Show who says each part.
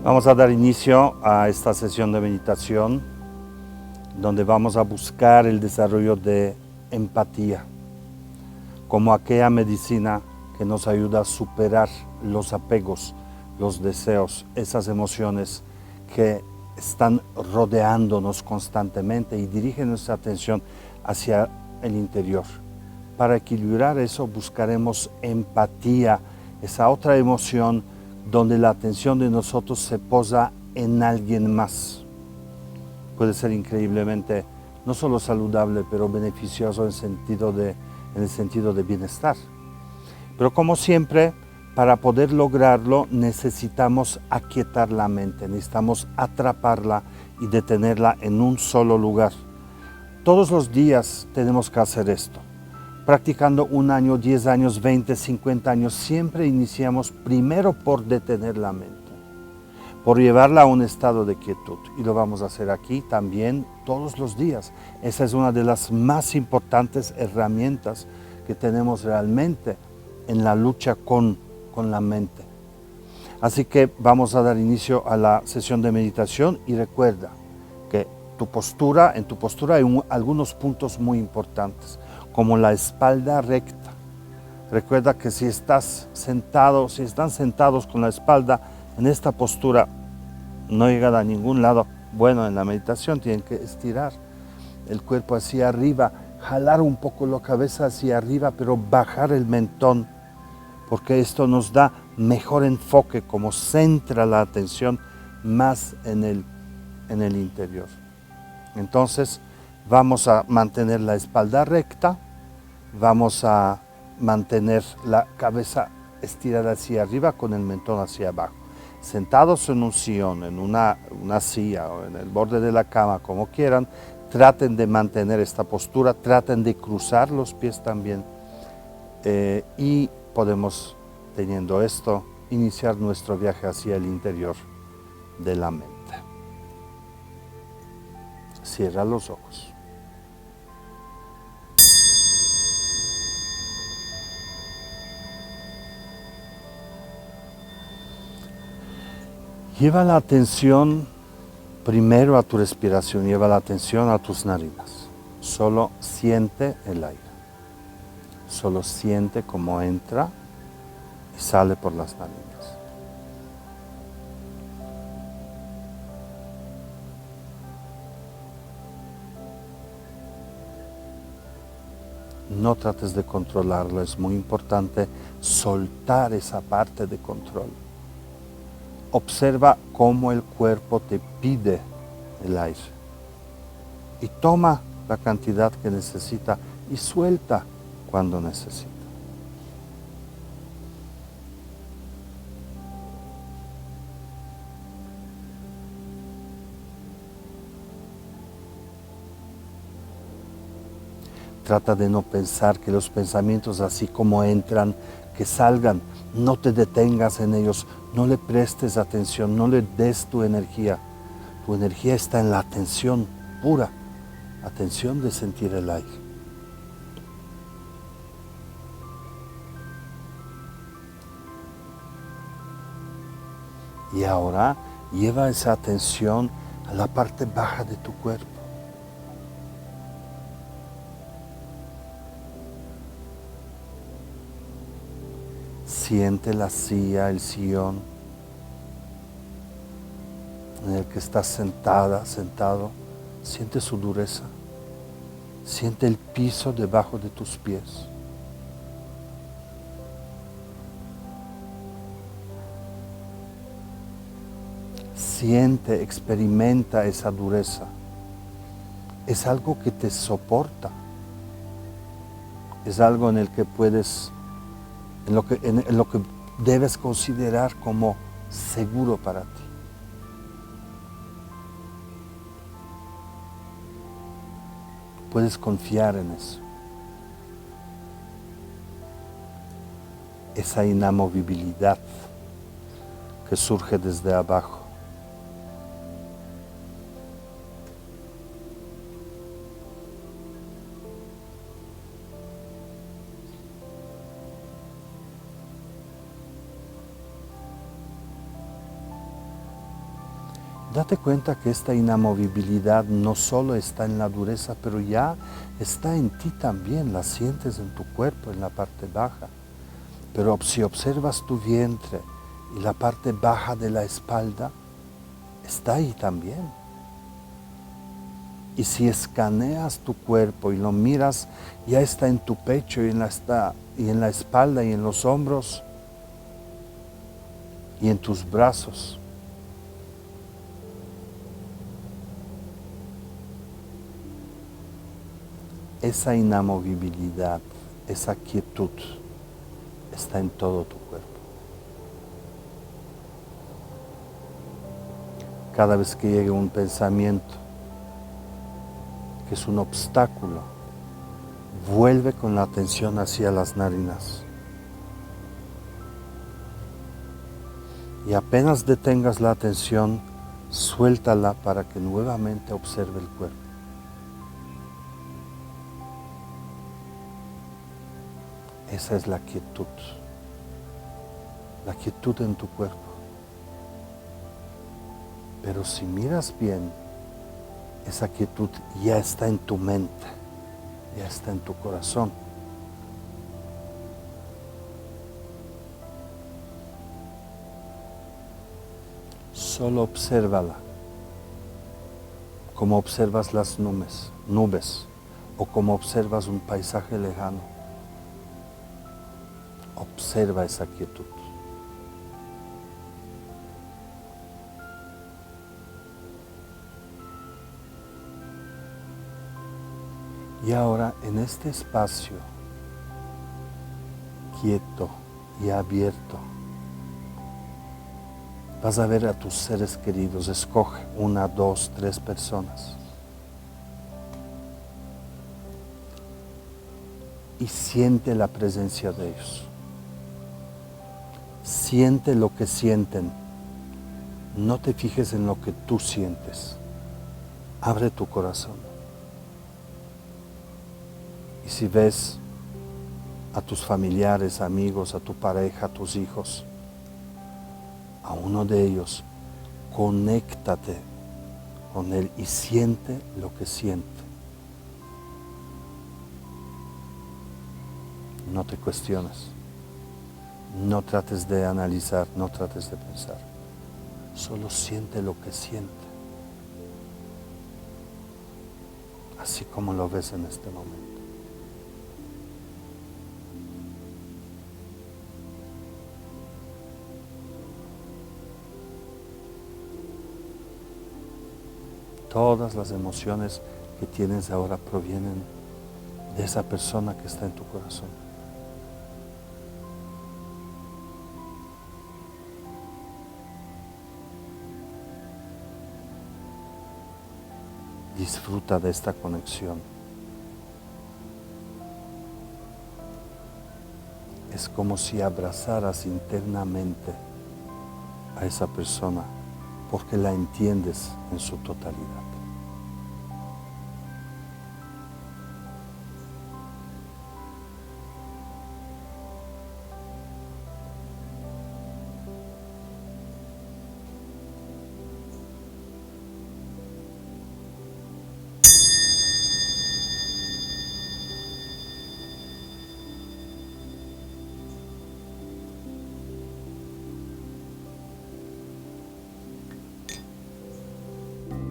Speaker 1: Vamos a dar inicio a esta sesión de meditación donde vamos a buscar el desarrollo de empatía como aquella medicina que nos ayuda a superar los apegos, los deseos, esas emociones que están rodeándonos constantemente y dirigen nuestra atención hacia el interior. Para equilibrar eso buscaremos empatía, esa otra emoción donde la atención de nosotros se posa en alguien más. Puede ser increíblemente no solo saludable, pero beneficioso en el sentido de bienestar. Pero como siempre, para poder lograrlo necesitamos aquietar la mente, necesitamos atraparla y detenerla en un solo lugar. Todos los días tenemos que hacer esto. Practicando 1 año, 10 años, 20, 50 años, siempre iniciamos primero por detener la mente, por llevarla a un estado de quietud. Y lo vamos a hacer aquí también todos los días. Esa es una de las más importantes herramientas que tenemos realmente en la lucha con la mente. Así que vamos a dar inicio a la sesión de meditación y recuerda que en tu postura hay algunos puntos muy importantes, como la espalda recta. Recuerda que si están sentados con la espalda en esta postura, no llegan a ningún lado. Bueno, en la meditación tienen que estirar el cuerpo hacia arriba, jalar un poco la cabeza hacia arriba, pero bajar el mentón, porque esto nos da mejor enfoque, como centra la atención más en el interior. Entonces vamos a mantener la espalda recta, vamos a mantener la cabeza estirada hacia arriba con el mentón hacia abajo. Sentados en un sillón, en una silla o en el borde de la cama, como quieran, traten de mantener esta postura, traten de cruzar los pies también y podemos, teniendo esto, iniciar nuestro viaje hacia el interior de la mente. Cierra los ojos. Lleva la atención primero a tu respiración, lleva la atención a tus narinas. Solo siente el aire. Solo siente cómo entra y sale por las narinas. No trates de controlarlo, es muy importante soltar esa parte de control. Observa cómo el cuerpo te pide el aire y toma la cantidad que necesita y suelta cuando necesita. Trata de no pensar que los pensamientos así como entran, que salgan, no te detengas en ellos, no le prestes atención, no le des tu energía. Tu energía está en la atención pura, atención de sentir el aire. Y ahora lleva esa atención a la parte baja de tu cuerpo. Siente la silla, el sillón en el que estás sentada, sentado. Siente su dureza. Siente el piso debajo de tus pies. Siente, experimenta esa dureza. Es algo que te soporta. Es algo en el que puedes, en lo que debes considerar como seguro para ti. Puedes confiar en eso. Esa inamovibilidad que surge desde abajo. Date cuenta que esta inamovibilidad no solo está en la dureza, pero ya está en ti también, la sientes en tu cuerpo, en la parte baja. Pero si observas tu vientre y la parte baja de la espalda, está ahí también. Y si escaneas tu cuerpo y lo miras, ya está en tu pecho y en la espalda y en los hombros y en tus brazos. Esa inamovibilidad, esa quietud está en todo tu cuerpo. Cada vez que llegue un pensamiento que es un obstáculo, vuelve con la atención hacia las narinas. Y apenas detengas la atención, suéltala para que nuevamente observe el cuerpo. Esa es la quietud en tu cuerpo. Pero si miras bien, esa quietud ya está en tu mente, ya está en tu corazón. Solo obsérvala, como observas las nubes, o como observas un paisaje lejano. Observa esa quietud. Y ahora en este espacio quieto y abierto, vas a ver a tus seres queridos. Escoge 1, 2, 3 personas. Y siente la presencia de ellos. Siente lo que sienten. No te fijes en lo que tú sientes. Abre tu corazón. Y si ves a tus familiares, amigos, a tu pareja, a tus hijos, a uno de ellos, conéctate con él y siente lo que siente. No te cuestiones, no trates de analizar, no trates de pensar, solo siente lo que siente, así como lo ves en este momento. Todas las emociones que tienes ahora provienen de esa persona que está en tu corazón. Disfruta de esta conexión. Es como si abrazaras internamente a esa persona, porque la entiendes en su totalidad.